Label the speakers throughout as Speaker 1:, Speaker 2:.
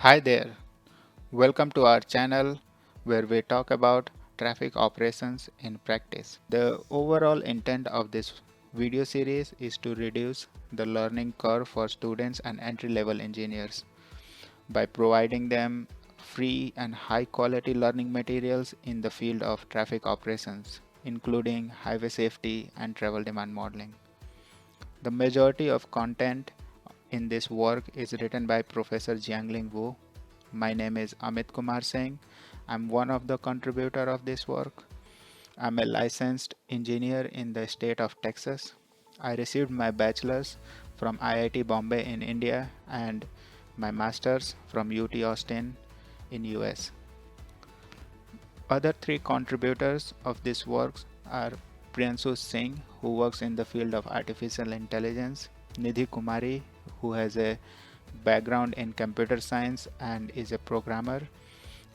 Speaker 1: Hi there, welcome to our channel where we talk about traffic operations in practice. The overall intent of this video series is to reduce the learning curve for students and entry-level engineers by providing them free and high-quality learning materials in the field of traffic operations, including highway safety and travel demand modeling. The majority of content in this work is written by Professor Jiangling. My name is Amit Kumar Singh. I'm one of the contributor of this work. I'm a licensed engineer in the state of Texas. I received my bachelor's from IIT Bombay in India and my master's from UT Austin in US. Other three contributors of this work are Singh, who works in the field of artificial intelligence, Nidhi Kumari, who has a background in computer science and is a programmer,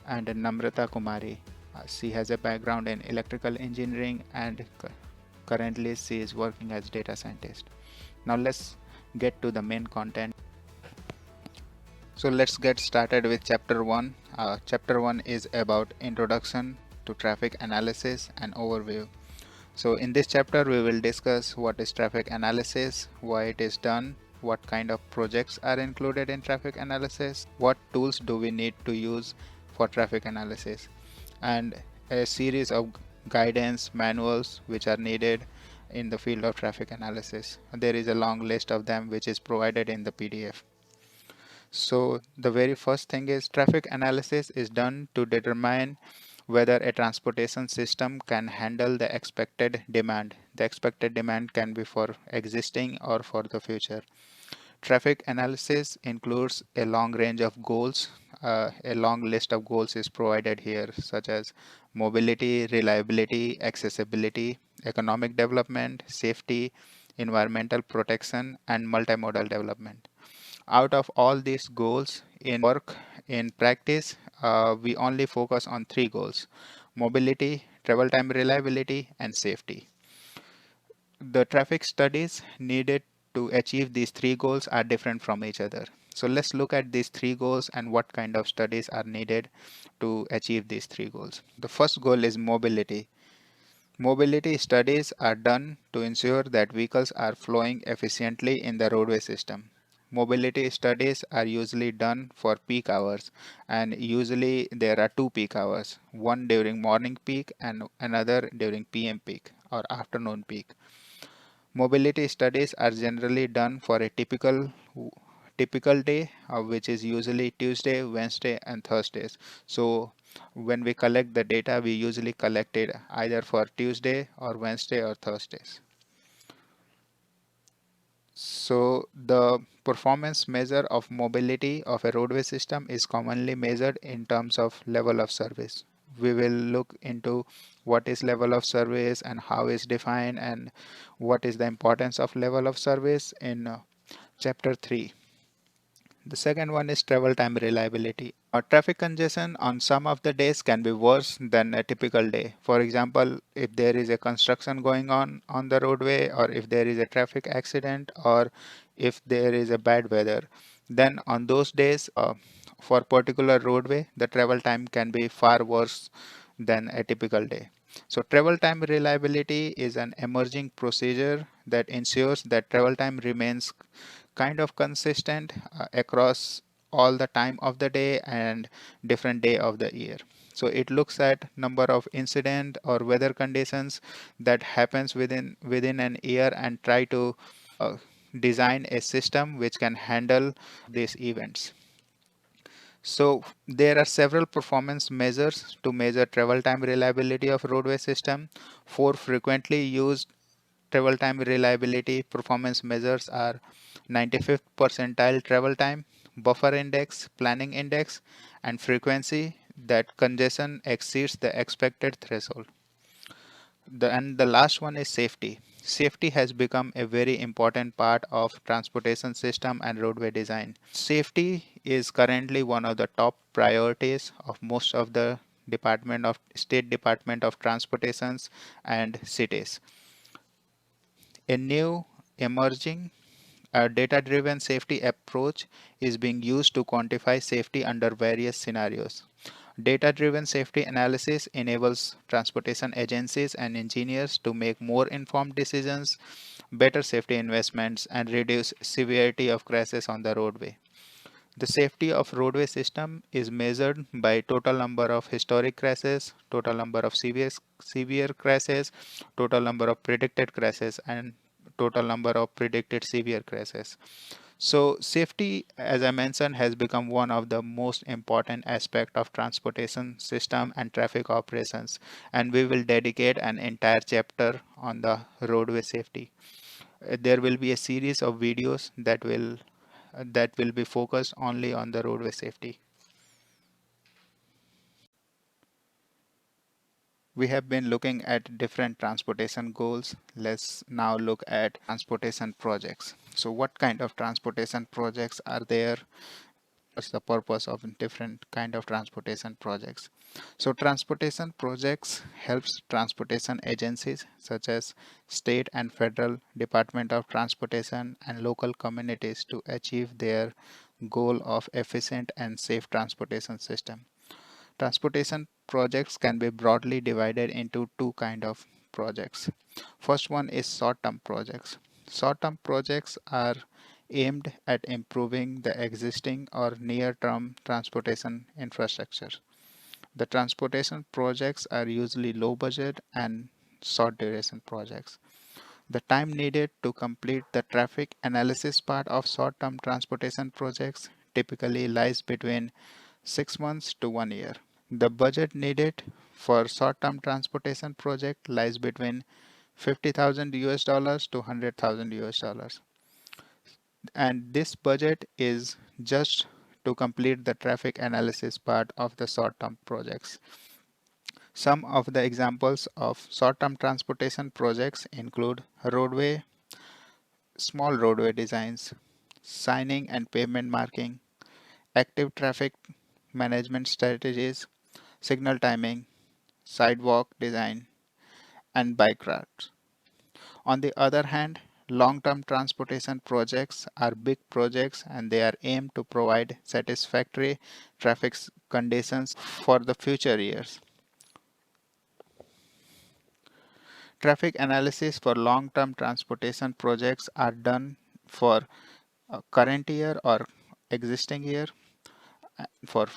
Speaker 1: and Namrata Kumari. She has a background in electrical engineering and currently she is working as data scientist. Now let's get to the main content. So let's get started with chapter 1. Chapter 1 is about introduction to traffic analysis and overview. So in this chapter we will discuss what is traffic analysis, why it is done, what kind of projects are included in traffic analysis, what tools do we need to use for traffic analysis, and a series of guidance manuals which are needed in the field of traffic analysis. There is a long list of them which is provided in the PDF. So the very first thing is traffic analysis is done to determine whether a transportation system can handle the expected demand. The expected demand can be for existing or for the future. Traffic analysis includes a long range of goals. A long list of goals is provided here, such as mobility, reliability, accessibility, economic development, safety, environmental protection, and multimodal development. Out of all these goals in work, in practice, we only focus on three goals: mobility, travel time reliability, and safety. The traffic studies needed to achieve these three goals are different from each other. So let's look at these three goals and what kind of studies are needed to achieve these three goals. The first goal is mobility. Mobility studies are done to ensure that vehicles are flowing efficiently in the roadway system. Mobility studies are usually done for peak hours, and usually there are two peak hours, one during morning peak and another during PM peak or afternoon peak. Mobility studies are generally done for a typical day, which is usually Tuesday, Wednesday, and Thursdays. So when we collect the data, we usually collect it either for Tuesday or Wednesday or Thursdays. So the performance measure of mobility of a roadway system is commonly measured in terms of level of service. We will look into what is level of service and how is defined and what is the importance of level of service in chapter 3. The second one is travel time reliability. Traffic congestion on some of the days can be worse than a typical day. For example, if there is a construction going on the roadway, or if there is a traffic accident, or if there is a bad weather, then on those days, for particular roadway, the travel time can be far worse than a typical day. So travel time reliability is an emerging procedure that ensures that travel time remains kind of consistent across all the time of the day and different day of the year. So it looks at number of incident or weather conditions that happens within an year and try to design a system which can handle these events. So there are several performance measures to measure travel time reliability of roadway system. Four frequently used travel time reliability performance measures are 95th percentile travel time, buffer index, planning index, and frequency that congestion exceeds the expected threshold. And the last one is safety. Safety has become a very important part of transportation system and roadway design. Safety is currently one of the top priorities of most of the Department of Transportations and cities. A new emerging A data-driven safety approach is being used to quantify safety under various scenarios. Data-driven safety analysis enables transportation agencies and engineers to make more informed decisions, better safety investments, and reduce severity of crashes on the roadway. The safety of roadway system is measured by total number of historic crashes, total number of severe crashes, total number of predicted crashes, and total number of predicted severe crashes. So safety, as I mentioned, has become one of the most important aspect of transportation system and traffic operations, and we will dedicate an entire chapter on the roadway safety. There will be a series of videos that will be focused only on the roadway safety. We have been looking at different transportation goals. Let's now look at transportation projects. So what kind of transportation projects are there? What's the purpose of different kind of transportation projects? So transportation projects helps transportation agencies such as state and federal department of transportation and local communities to achieve their goal of efficient and safe transportation system. Transportation projects can be broadly divided into two kind of projects. First one is short-term projects. Short-term projects are aimed at improving the existing or near-term transportation infrastructure. The transportation projects are usually low budget and short duration projects. The time needed to complete the traffic analysis part of short-term transportation projects typically lies between 6 months to 1 year. The budget needed for short-term transportation project lies between 50,000 US dollars to 100,000 US dollars. And this budget is just to complete the traffic analysis part of the short-term projects. Some of the examples of short-term transportation projects include roadway, small roadway designs, signing and pavement marking, active traffic management strategies, signal timing, sidewalk design, and bike routes. On the other hand, long-term transportation projects are big projects and they are aimed to provide satisfactory traffic conditions for the future years. Traffic analysis for long-term transportation projects are done for current year or existing year, for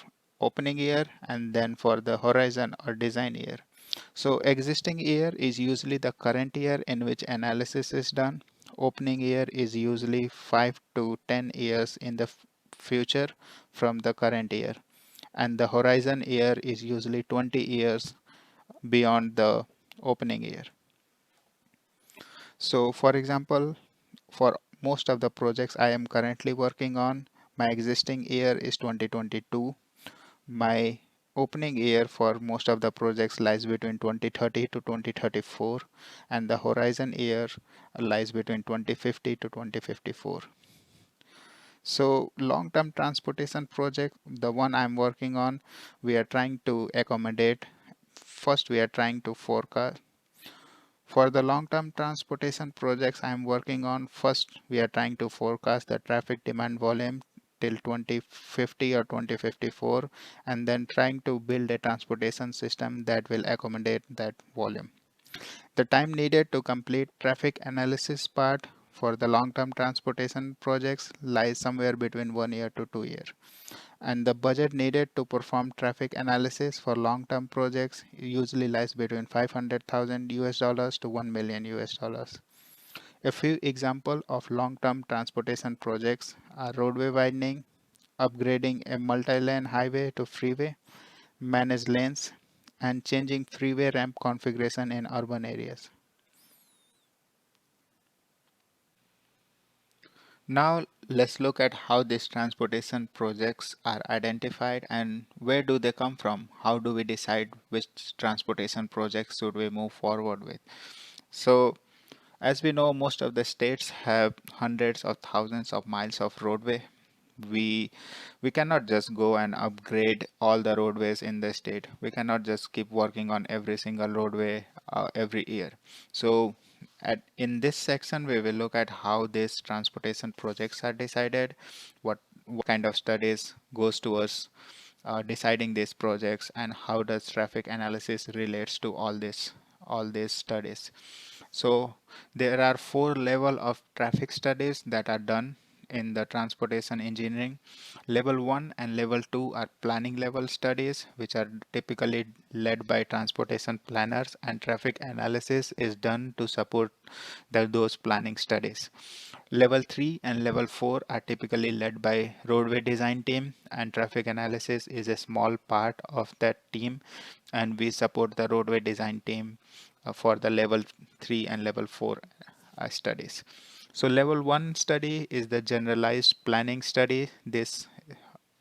Speaker 1: opening year, and then for the horizon or design year. So existing year is usually the current year in which analysis is done. Opening year is usually 5 to 10 years in the future from the current year. And the horizon year is usually 20 years beyond the opening year. So for example, for most of the projects I am currently working on, my existing year is 2022. My opening year for most of the projects lies between 2030 to 2034, and the horizon year lies between 2050 to 2054. So long-term transportation project, the one I'm working on, we are trying to accommodate. First, we are trying to forecast. For the long-term transportation projects I'm working on, first we are trying to forecast the traffic demand volume till 2050 or 2054, and then trying to build a transportation system that will accommodate that volume. The time needed to complete traffic analysis part for the long-term transportation projects lies somewhere between 1 year to 2 years. And the budget needed to perform traffic analysis for long-term projects usually lies between 500,000 US dollars to 1 million US dollars. A few examples of long-term transportation projects are roadway widening, upgrading a multi-lane highway to freeway, managed lanes, and changing freeway ramp configuration in urban areas. Now let's look at how these transportation projects are identified and where do they come from? How do we decide which transportation projects should we move forward with? So as we know, most of the states have hundreds of thousands of miles of roadway. We we cannot just go and upgrade all the roadways in the state. We cannot just keep working on every single roadway every year. So In this section, we will look at how these transportation projects are decided, what kind of studies goes towards deciding these projects, and how does traffic analysis relates to all these studies. So there are four level of traffic studies that are done in the transportation engineering. Level 1 and level 2 are planning level studies, which are typically led by transportation planners, and traffic analysis is done to support those planning studies. Level 3 and level 4 are typically led by roadway design team, and traffic analysis is a small part of that team, and we support the roadway design team for the level 3 and level 4 studies. So level 1 study is the generalized planning study. This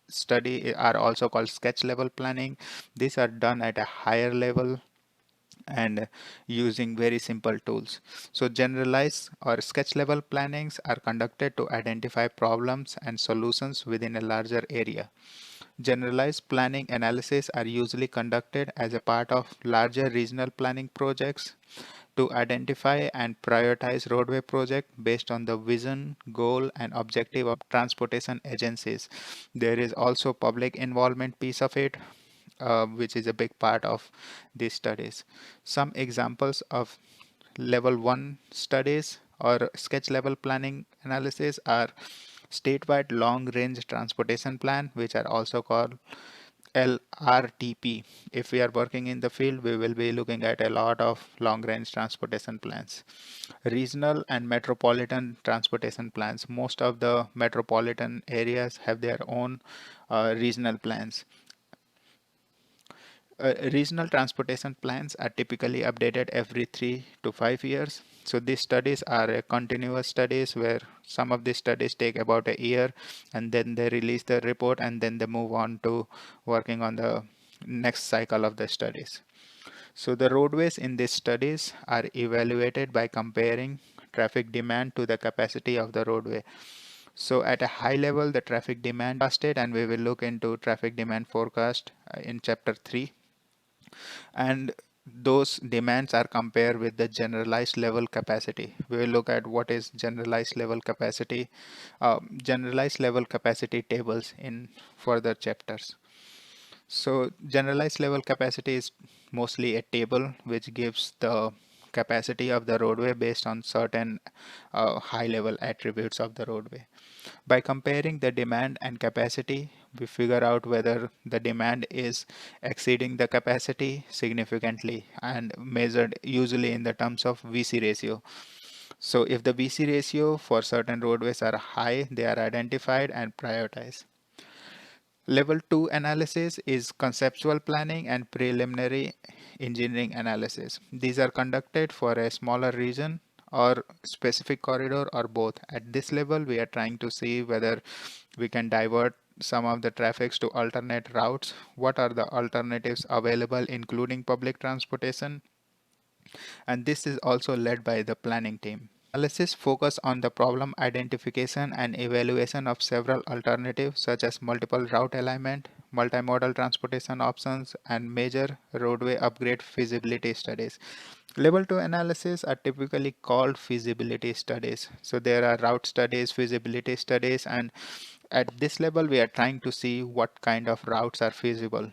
Speaker 1: study are also called sketch level planning. These are done at a higher level and using very simple tools. So generalized or sketch level plannings are conducted to identify problems and solutions within a larger area. Generalized planning analysis are usually conducted as a part of larger regional planning projects to identify and prioritize roadway project based on the vision, goal, and objective of transportation agencies. There is also public involvement piece of it, which is a big part of these studies. Some examples of level 1 studies or sketch level planning analysis are statewide long range transportation plan, which are also called LRTP. If we are working in the field, we will be looking at a lot of long range transportation plans. Regional and metropolitan transportation plans. Most of the metropolitan areas have their own regional plans. Regional transportation plans are typically updated every 3 to 5 years. So these studies are continuous studies where some of these studies take about a year, and then they release the report, and then they move on to working on the next cycle of the studies. So the roadways in these studies are evaluated by comparing traffic demand to the capacity of the roadway. So at a high level, the traffic demand forecasted, and we will look into traffic demand forecast in chapter 3, and those demands are compared with the generalized level capacity. We will look at what is generalized level capacity, generalized level capacity tables in further chapters. So generalized level capacity is mostly a table which gives the capacity of the roadway based on certain high level attributes of the roadway. By comparing the demand and capacity, we figure out whether the demand is exceeding the capacity significantly, and measured usually in the terms of VC ratio. So if the VC ratio for certain roadways are high, they are identified and prioritized. Level 2 analysis is conceptual planning and preliminary engineering analysis. These are conducted for a smaller region or specific corridor or both. At this level, we are trying to see whether we can divert some of the traffics to alternate routes. What are the alternatives available, including public transportation? And this is also led by the planning team. Analysis focus on the problem identification and evaluation of several alternatives such as multiple route alignment, multimodal transportation options, and major roadway upgrade feasibility studies. Level 2 analysis are typically called feasibility studies. So there are route studies, feasibility studies, and at this level we are trying to see what kind of routes are feasible.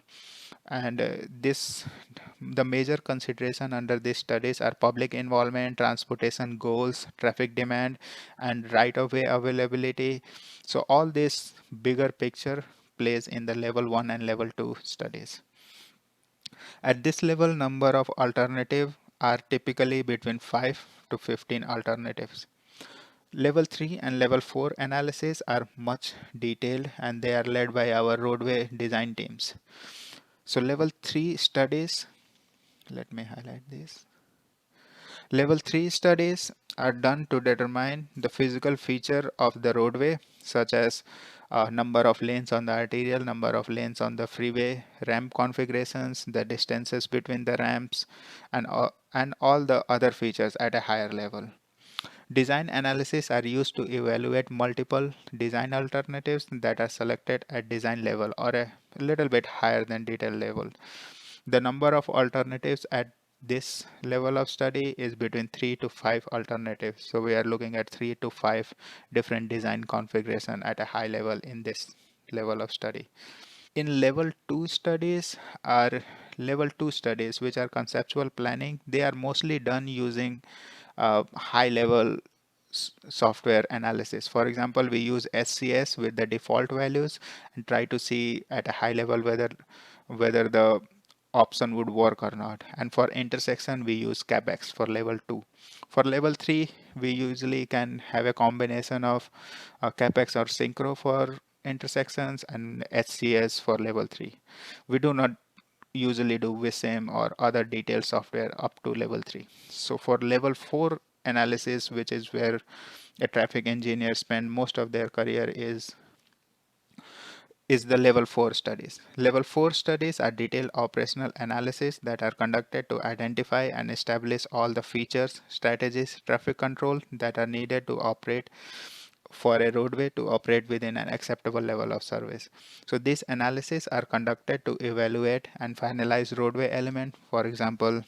Speaker 1: And the major consideration under these studies are public involvement, transportation goals, traffic demand, and right of way availability. So all this bigger picture plays in the level 1 and level 2 studies. At this level, number of alternatives are typically between 5 to 15 alternatives. Level 3 and level 4 analysis are much detailed, and they are led by our roadway design teams. So level 3 studies, let me highlight this. Level 3 studies are done to determine the physical feature of the roadway, such as number of lanes on the arterial, number of lanes on the freeway, ramp configurations, the distances between the ramps, and all the other features at a higher level. Design analysis are used to evaluate multiple design alternatives that are selected at design level or a little bit higher than detail level. The number of alternatives at this level of study is between 3 to 5 alternatives. So we are looking at 3 to 5 different design configuration at a high level in this level of study. In level 2 studies, which are conceptual planning, they are mostly done using high level software analysis. For example, we use SCS with the default values and try to see at a high level whether the option would work or not. And for intersection, we use CAPEX for level 2. For level 3, we usually can have a combination of CAPEX or Synchro for intersections and HCS for level 3. We do not usually do WISM or other detailed software up to level 3. So for level 4 analysis, which is where a traffic engineer spend most of their career, is the level 4 studies. Level 4 studies are detailed operational analysis that are conducted to identify and establish all the features, strategies, traffic control that are needed to operate for a roadway to operate within an acceptable level of service. So these analyses are conducted to evaluate and finalize roadway element, for example,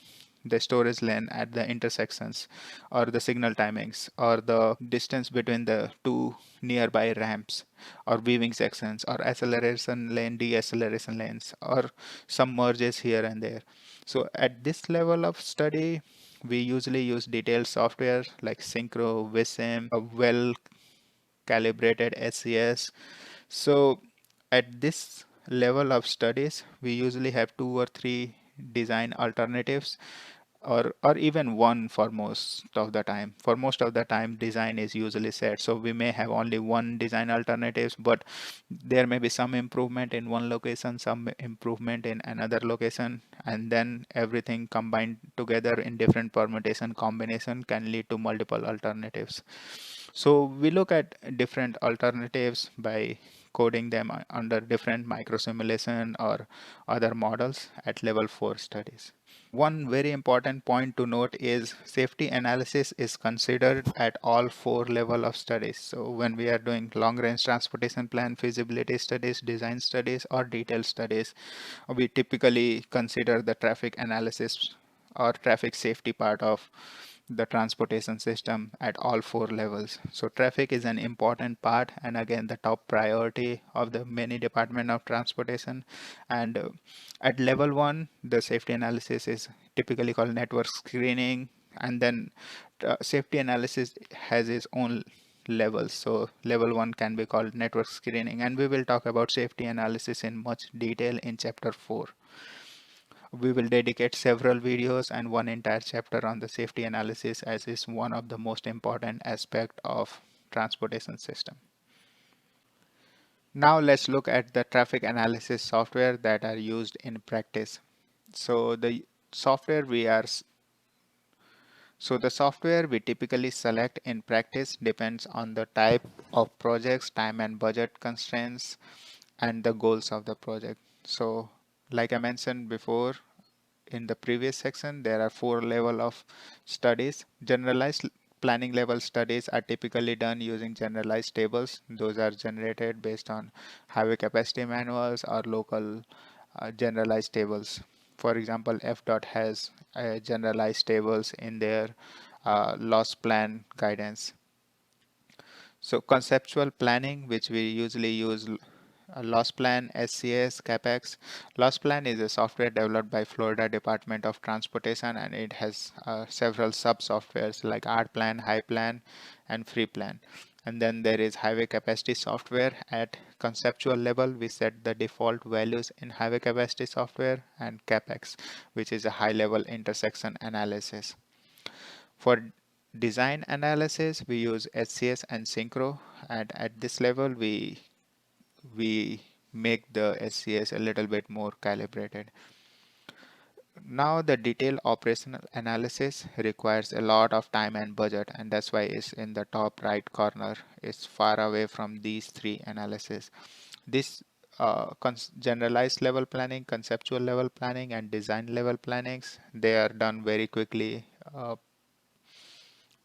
Speaker 1: the storage lane at the intersections, or the signal timings, or the distance between the two nearby ramps, or weaving sections, or acceleration lane, deceleration lanes, or some merges here and there. So at this level of study, we usually use detailed software like Synchro, WISM, a well calibrated SES. So at this level of studies, we usually have 2 or 3 design alternatives, or even one for most of the time. For most of the time, design is usually set. So we may have only one design alternatives, but there may be some improvement in one location, some improvement in another location, and then everything combined together in different permutation combination can lead to multiple alternatives. So we look at different alternatives by coding them under different micro simulation or other models at level 4 studies. One very important point to note is safety analysis is considered at all 4 level of studies. So when we are doing long range transportation plan, feasibility studies, design studies, or detailed studies, we typically consider the traffic analysis or traffic safety part of the transportation system at all 4 levels. So traffic is an important part, and again the top priority of the many department of transportation. And at level 1, the safety analysis is typically called network screening, and then safety analysis has its own levels. So level 1 can be called network screening, and we will talk about safety analysis in much detail in chapter 4. We will dedicate several videos and one entire chapter on the safety analysis, as is one of the most important aspect of transportation system. Now let's look at the traffic analysis software that are used in practice. So the software we are so the software we typically select in practice depends on the type of projects, time and budget constraints, and the goals of the project. So like I mentioned before, in the previous section, there are 4 level of studies. Generalized planning level studies are typically done using generalized tables. Those are generated based on highway capacity manuals or local generalized tables. For example, FDOT has generalized tables in their loss plan guidance. So conceptual planning, which we usually use Loss Plan, SCS, CAPEX. Loss Plan is a software developed by Florida Department of Transportation, and it has several sub-softwares like Art Plan, High Plan, and Free Plan. And then there is highway capacity software. At conceptual level, we set the default values in highway capacity software, and CAPEX, which is a high-level intersection analysis. For design analysis, we use SCS and Synchro, and at this level, we make the SCS a little bit more calibrated. Now the detailed operational analysis requires a lot of time and budget, and that's why it's in the top right corner. It's far away from these 3 analyses. This generalized level planning, conceptual level planning, and design level plannings, they are done very quickly,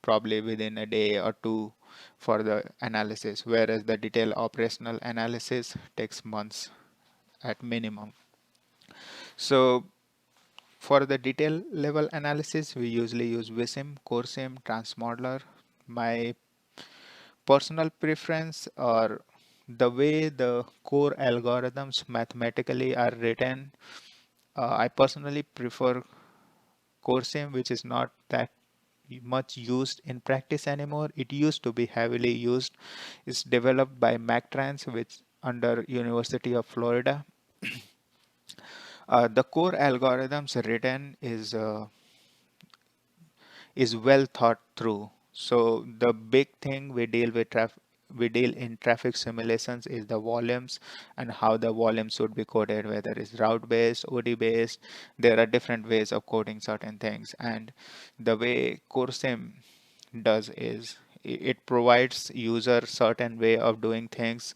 Speaker 1: probably within a day or 2 for the analysis, whereas the detailed operational analysis takes months at minimum. So For the detail level analysis, we usually use VSIM, CoreSIM, transmodeler. My personal preference, or the way the core algorithms mathematically are written, I personally prefer CoreSIM, which is not that much used in practice anymore. It used to be heavily used. It's developed by MacTrans, which under University of Florida. The core algorithms written is well thought through. So the big thing we deal in traffic simulations is the volumes and how the volumes should be coded, whether it's route based, OD based. There are different ways of coding certain things, and the way CoreSim does is it provides user certain way of doing things,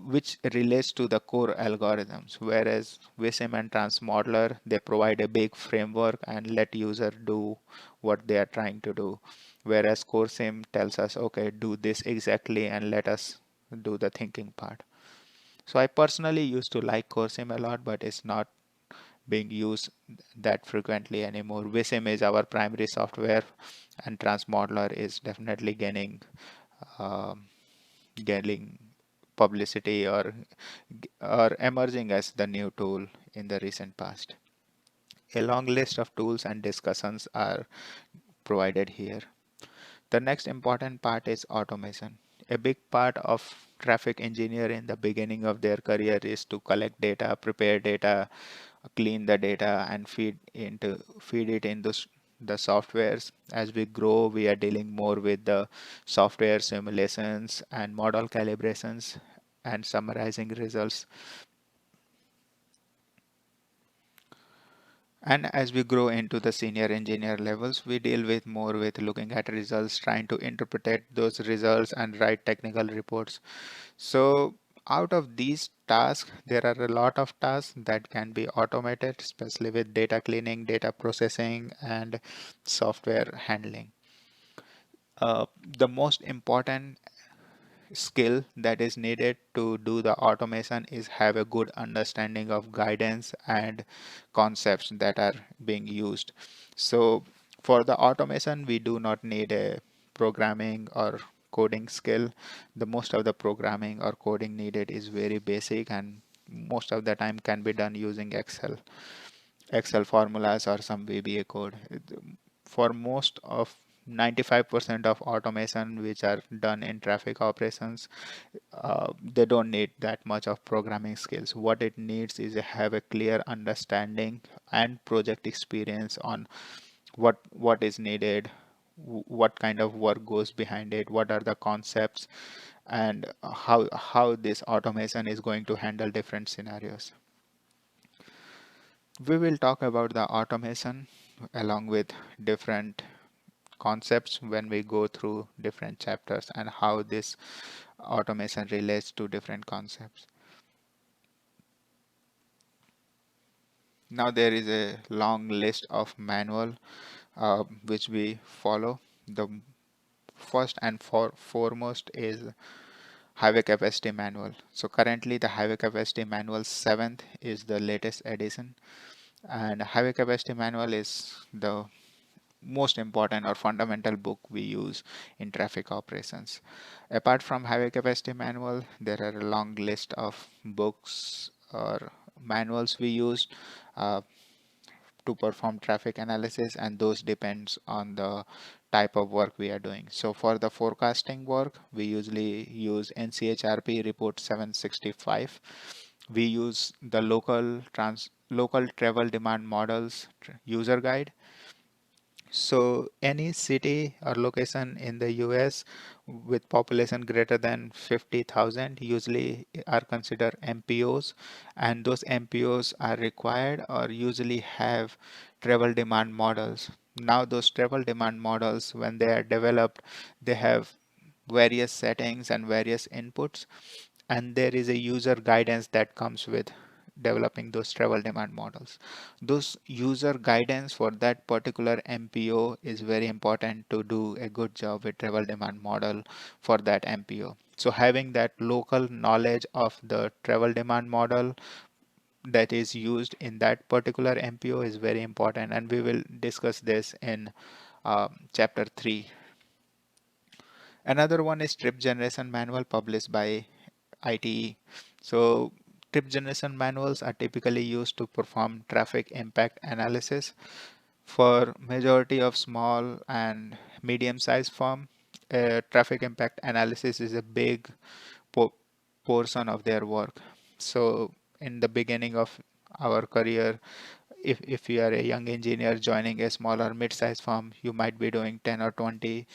Speaker 1: which relates to the core algorithms, whereas VSIM and transmodeler, they provide a big framework and let user do what they are trying to do, whereas CoreSim tells us, okay, do this exactly and let us do the thinking part. So I personally used to like CoreSim a lot, but it's not being used that frequently anymore. VSIM is our primary software, and transmodeler is definitely um, gaining publicity, or emerging as the new tool in the recent past. A long list of tools and discussions are provided here. The next important part is automation. A big part of traffic engineer in the beginning of their career is to collect data, prepare data, clean the data, and feed it into the softwares. As we grow, we are dealing more with the software simulations and model calibrations and summarizing results. And as we grow into the senior engineer levels, we deal with more with looking at results, trying to interpret those results and write technical reports. So out of these tasks, there are a lot of tasks that can be automated, especially with data cleaning, data processing, and software handling. The most important skill that is needed to do the automation is have a good understanding of guidance and concepts that are being used. So for the automation, we do not need a programming or coding skill. The most of the programming or coding needed is very basic, and most of the time can be done using Excel formulas or some VBA code. For most of 95% of automation which are done in traffic operations, they don't need that much of programming skills. What it needs is to have a clear understanding and project experience on what is needed, what kind of work goes behind it, what are the concepts, and how this automation is going to handle different scenarios. We will talk about the automation along with different concepts when we go through different chapters, and how this automation relates to different concepts. Now there is a long list of manual which we follow. The first and foremost is highway capacity manual. So currently the highway capacity manual 7th is the latest edition, and highway capacity manual is the most important or fundamental book we use in traffic operations. Apart from highway capacity manual, there are a long list of books or manuals we use uh, to perform traffic analysis, and those depends on the type of work we are doing. So for the forecasting work, we usually use NCHRP report 765. We use the local travel demand models user guide. So any city or location in the US with population greater than 50,000 usually are considered MPOs, and those MPOs are required or usually have travel demand models. Now those travel demand models, when they are developed, they have various settings and various inputs, and there is a user guidance that comes with developing those travel demand models. Those user guidance for that particular MPO is very important to do a good job with travel demand model for that MPO. So having that local knowledge of the travel demand model, that is used in that particular MPO is very important, and we will discuss this in chapter 3. Another one is trip generation manual published by ITE. So trip generation manuals are typically used to perform traffic impact analysis for majority of small and medium-sized firm. Traffic impact analysis is a big po portion of their work. So in the beginning of our career, if you are a young engineer joining a small or mid-sized firm, you might be doing 10 or 20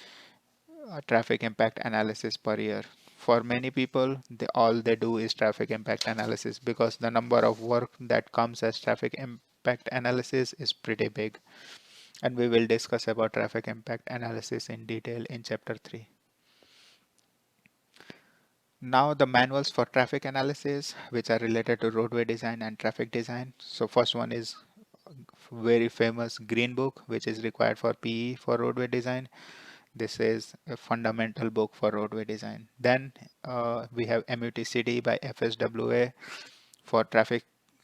Speaker 1: traffic impact analysis per year. For many people, all they do is traffic impact analysis because the number of work that comes as traffic impact analysis is pretty big. And we will discuss about traffic impact analysis in detail in chapter 3. Now the manuals for traffic analysis, which are related to roadway design and traffic design. So first one is very famous Green Book, which is required for PE for roadway design. This is a fundamental book for roadway design. Then we have MUTCD by FSWA for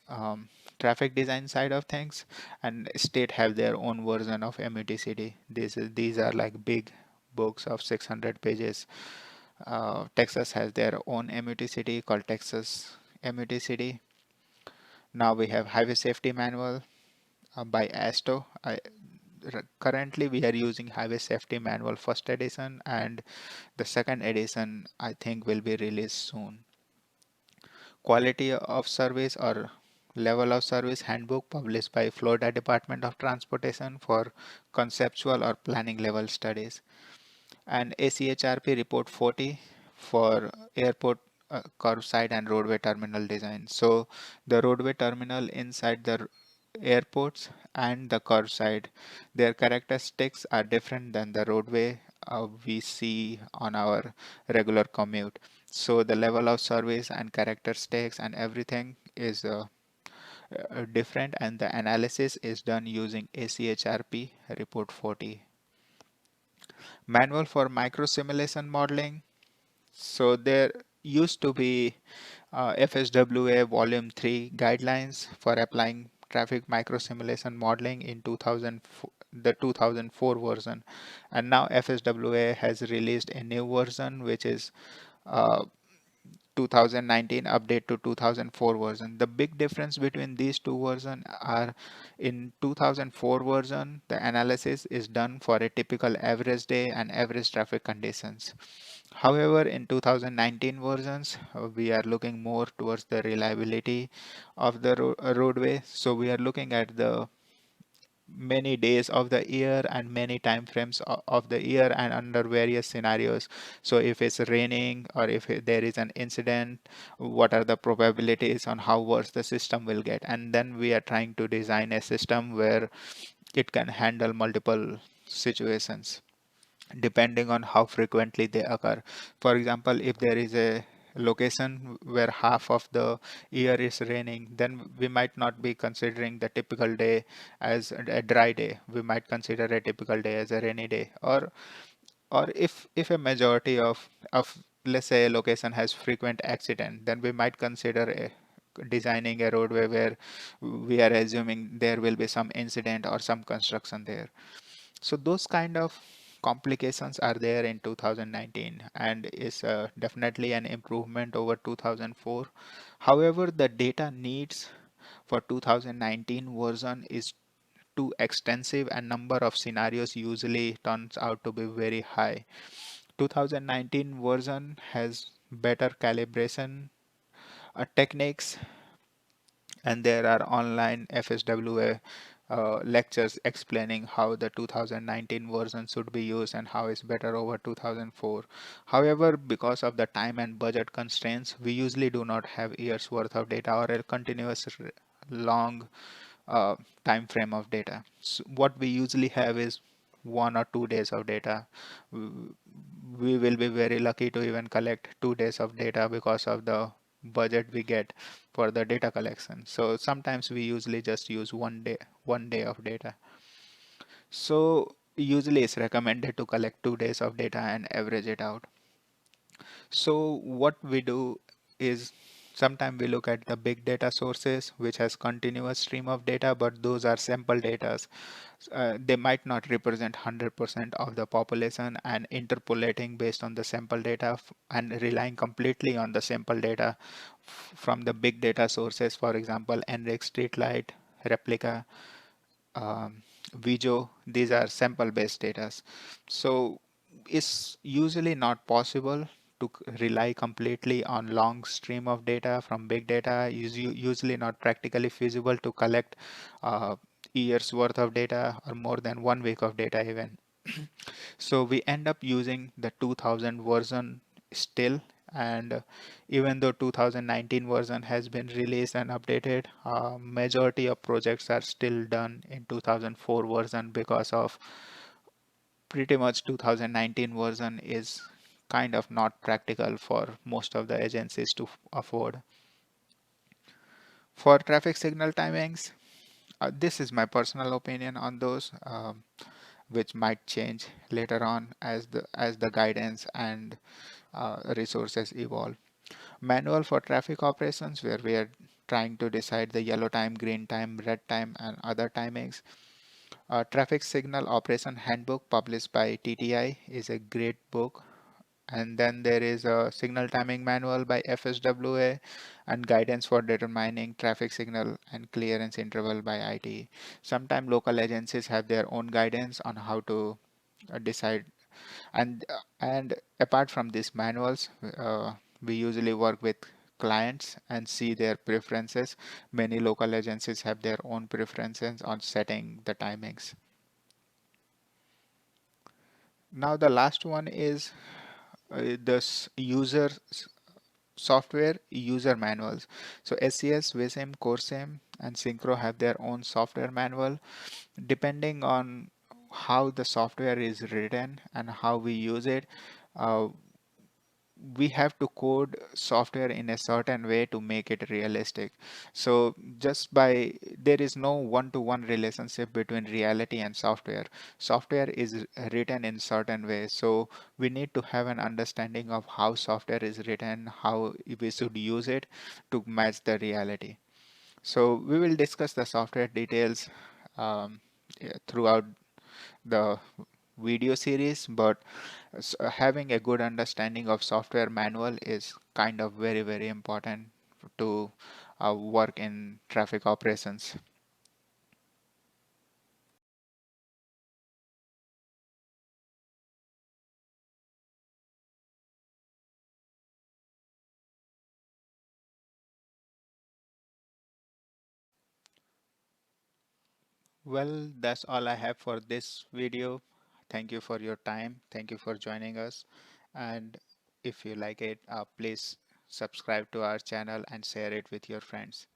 Speaker 1: um, traffic design side of things, and state have their own version of MUTCD. These are like big books of 600 pages. Texas has their own MUTCD called Texas MUTCD. Now we have Highway Safety Manual by ASTO. Currently we are using Highway Safety Manual first edition, and the second edition I think will be released soon. Quality of Service or Level of Service Handbook published by Florida Department of Transportation for conceptual or planning level studies, and ACHRP Report 40 for airport curbside and roadway terminal design. So the roadway terminal inside the airports and the curbside, their characteristics are different than the roadway we see on our regular commute. So the level of service and characteristics and everything is different, and the analysis is done using ACHRP Report 40. Manual for micro simulation modeling. So there used to be FSWA Volume 3 guidelines for applying traffic micro simulation modeling in 2004, the 2004 version, and now FSWA has released a new version which is uh, 2019 update to 2004 version. The big difference between these two versions are in 2004 version, the analysis is done for a typical average day and average traffic conditions. However, in 2019 versions, we are looking more towards the reliability of the roadway. So we are looking at the many days of the year and many time frames of the year and under various scenarios. So if it's raining or if there is an incident, what are the probabilities on how worse the system will get? And then we are trying to design a system where it can handle multiple situations depending on how frequently they occur. For example, if there is a location where half of the year is raining, then we might not be considering the typical day as a dry day. We might consider a typical day as a rainy day. Or if a majority of let's say a location has frequent accident, then we might consider designing a roadway where we are assuming there will be some incident or some construction there. So those kind of complications are there in 2019 and is definitely an improvement over 2004. However, the data needs for 2019 version is too extensive and number of scenarios usually turns out to be very high. 2019 version has better calibration techniques, and there are online FSWA lectures explaining how the 2019 version should be used and how it's better over 2004. However, because of the time and budget constraints, we usually do not have years worth of data or a continuous long uh, time frame of data. So what we usually have is 1 or 2 days of data. We will be very lucky to even collect 2 days of data because of the budget we get for the data collection. So sometimes we usually just use 1 day of data. So usually it's recommended to collect 2 days of data and average it out. So what we do is Sometimes we look at the big data sources, which has continuous stream of data, but those are sample data. They might not represent 100% of the population, and interpolating based on the sample data and relying completely on the sample data from the big data sources, for example, NRIC, Streetlight, Replica, Vijo, these are sample based data. So it's usually not possible to rely completely on long stream of data from big data. Is usually not practically feasible to collect years worth of data or more than 1 week of data even. So we end up using the 2000 version still, and even though 2019 version has been released and updated, majority of projects are still done in 2004 version because of pretty much 2019 version is kind of not practical for most of the agencies to afford. For traffic signal timings, this is my personal opinion on those, which might change later on as the guidance and resources evolve. Manual for traffic operations, where we are trying to decide the yellow time, green time, red time, and other timings. Traffic Signal Operation Handbook published by TTI is a great book. And then there is a signal timing manual by FSWA and guidance for determining traffic signal and clearance interval by ITE. Sometimes local agencies have their own guidance on how to decide. And apart from these manuals, we usually work with clients and see their preferences. Many local agencies have their own preferences on setting the timings. Now the last one is this user software user manuals. So SES, VSIM, CoreSIM, and Synchro have their own software manual. Depending on how the software is written and how we use it, uh, we have to code software in a certain way to make it realistic. So just by there is no one-to-one relationship between reality and software. Software is written in certain ways, so we need to have an understanding of how software is written, how we should use it to match the reality. So we will discuss the software details throughout the video series, but having a good understanding of software manual is kind of very important to work in traffic operations. Well, that's all I have for this video. Thank you for your time. Thank you for joining us. And if you like it, please subscribe to our channel and share it with your friends.